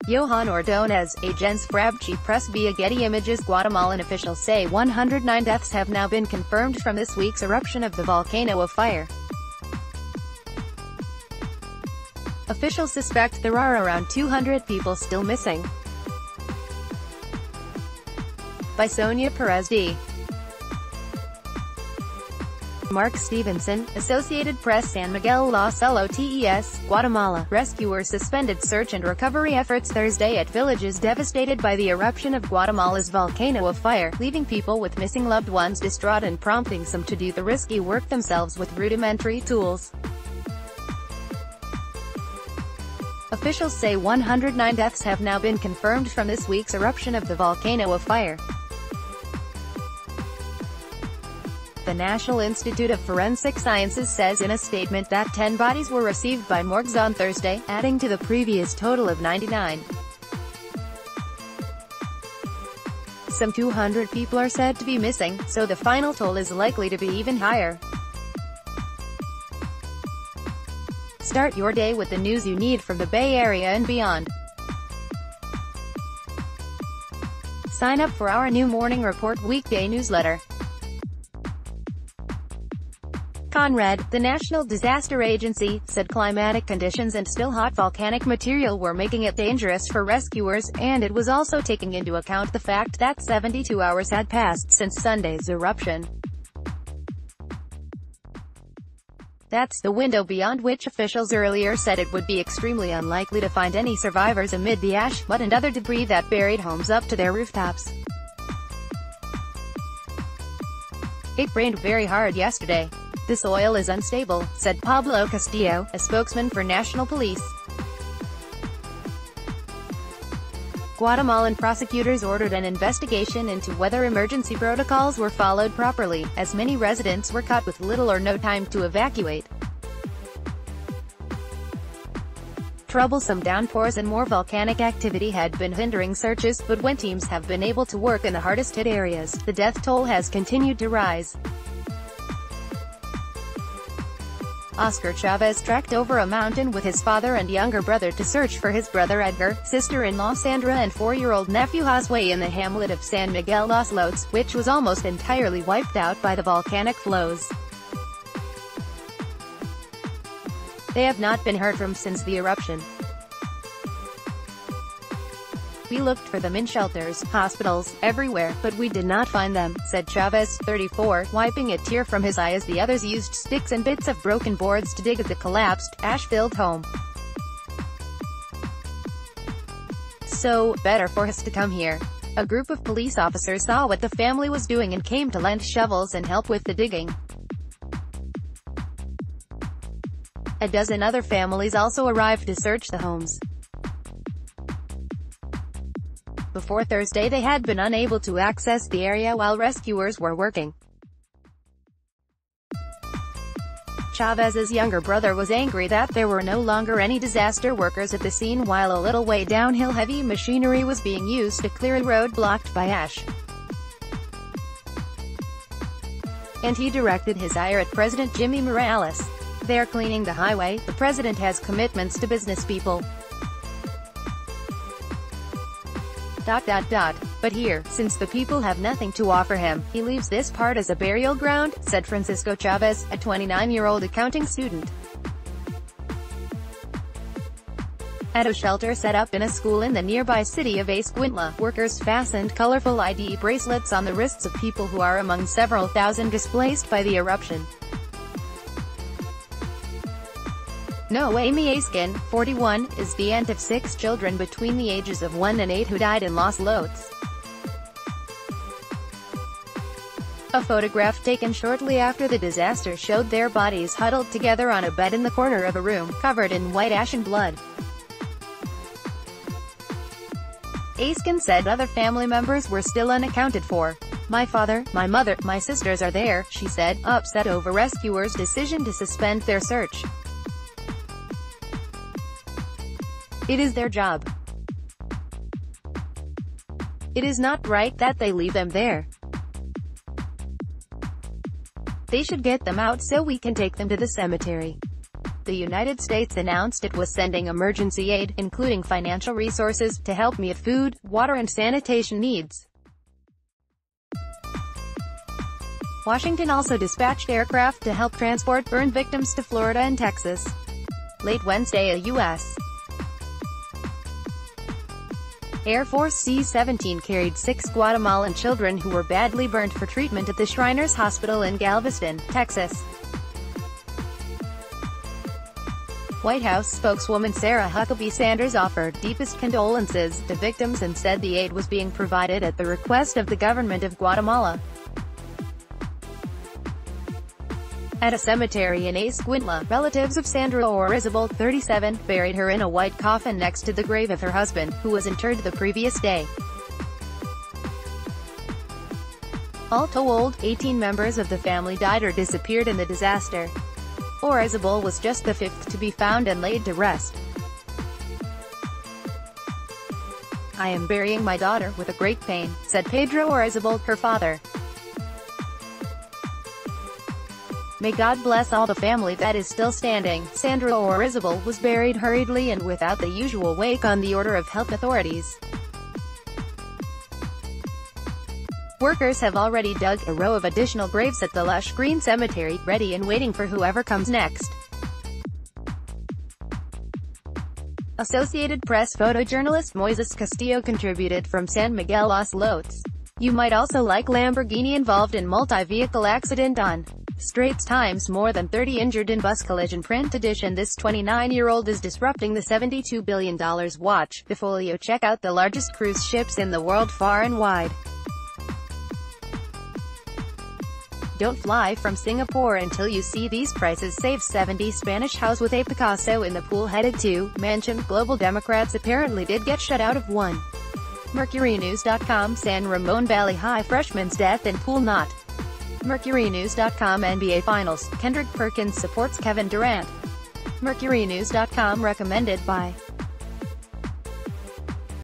Johan Ordonez, Agence France Presse via Getty Images. Guatemalan officials say 109 deaths have now been confirmed from this week's eruption of the volcano of fire. Officials suspect there are around 200 people still missing. By Sonia Perez D. Mark Stevenson, Associated Press. San Miguel Los Lotes, Guatemala. Rescuers suspended search and recovery efforts Thursday at villages devastated by the eruption of Guatemala's volcano of fire, leaving people with missing loved ones distraught and prompting some to do the risky work themselves with rudimentary tools. Officials say 109 deaths have now been confirmed from this week's eruption of the volcano of fire. The National Institute of Forensic Sciences says in a statement that 10 bodies were received by morgues on Thursday, adding to the previous total of 99. Some 200 people are said to be missing, so the final toll is likely to be even higher. Start your day with the news you need from the Bay Area and beyond. Sign up for our new Morning Report weekday newsletter. Conrad, the National Disaster Agency, said climatic conditions and still hot volcanic material were making it dangerous for rescuers, and it was also taking into account the fact that 72 hours had passed since Sunday's eruption. That's the window beyond which officials earlier said it would be extremely unlikely to find any survivors amid the ash, mud and other debris that buried homes up to their rooftops. It rained very hard yesterday. The soil is unstable, said Pablo Castillo, a spokesman for National Police. Guatemalan prosecutors ordered an investigation into whether emergency protocols were followed properly, as many residents were caught with little or no time to evacuate. Troublesome downpours and more volcanic activity had been hindering searches, but when teams have been able to work in the hardest-hit areas, the death toll has continued to rise. Oscar Chavez trekked over a mountain with his father and younger brother to search for his brother Edgar, sister-in-law Sandra and 4-year-old nephew Josue in the hamlet of San Miguel Los Lotes, which was almost entirely wiped out by the volcanic flows. They have not been heard from since the eruption. We looked for them in shelters, hospitals, everywhere, but we did not find them, said Chavez, 34, wiping a tear from his eye as the others used sticks and bits of broken boards to dig at the collapsed, ash-filled home. So, better for us to come here. A group of police officers saw what the family was doing and came to lend shovels and help with the digging. A dozen other families also arrived to search the homes. Before Thursday they had been unable to access the area while rescuers were working. Chavez's younger brother was angry that there were no longer any disaster workers at the scene while a little way downhill heavy machinery was being used to clear a road blocked by ash. And he directed his ire at President Jimmy Morales. They're cleaning the highway, the president has commitments to business people. But here, since the people have nothing to offer him, he leaves this part as a burial ground, said Francisco Chavez, a 29-year-old accounting student. At a shelter set up in a school in the nearby city of Escuintla, workers fastened colorful ID bracelets on the wrists of people who are among several thousand displaced by the eruption. Noemi Askin, 41, is the aunt of 6 children between the ages of 1 and 8 who died in Los Lotes. A photograph taken shortly after the disaster showed their bodies huddled together on a bed in the corner of a room, covered in white ash and blood. Askin said other family members were still unaccounted for. My father, my mother, my sisters are there, she said, upset over rescuers' decision to suspend their search. It is their job. It is not right that they leave them there. They should get them out so we can take them to the cemetery. The United States announced it was sending emergency aid, including financial resources, to help meet food, water and sanitation needs. Washington also dispatched aircraft to help transport burn victims to Florida and Texas. Late Wednesday, a U.S. Air Force C-17 carried 6 Guatemalan children who were badly burned for treatment at the Shriners Hospital in Galveston, Texas. White House spokeswoman Sarah Huckabee Sanders offered deepest condolences to victims and said the aid was being provided at the request of the government of Guatemala. At a cemetery in Escuintla, relatives of Sandra Orizabal, 37, buried her in a white coffin next to the grave of her husband, who was interred the previous day. All told, 18 members of the family died or disappeared in the disaster. Orizabal was just the 5th to be found and laid to rest. "I am burying my daughter with a great pain," said Pedro Orizabal, her father. "May God bless all the family that is still standing." Sandra Orizabal was buried hurriedly and without the usual wake on the order of health authorities. Workers have already dug a row of additional graves at the lush green cemetery, ready and waiting for whoever comes next. Associated Press photojournalist Moises Castillo contributed from San Miguel Los Lotes. You might also like Lamborghini involved in multi-vehicle accident on Straits Times, more than 30 injured in bus collision. Print edition. This 29-year-old is disrupting the $72 billion watch the folio. Check out the largest cruise ships in the world far and wide. Don't fly from Singapore until you see these prices. Save 70 Spanish house with a Picasso in the pool. Headed to mansion. Global Democrats apparently did get shut out of one. MercuryNews.com. San Ramon Valley High freshman's death in pool knot. MercuryNews.com. NBA Finals. Kendrick Perkins supports Kevin Durant. MercuryNews.com. Recommended by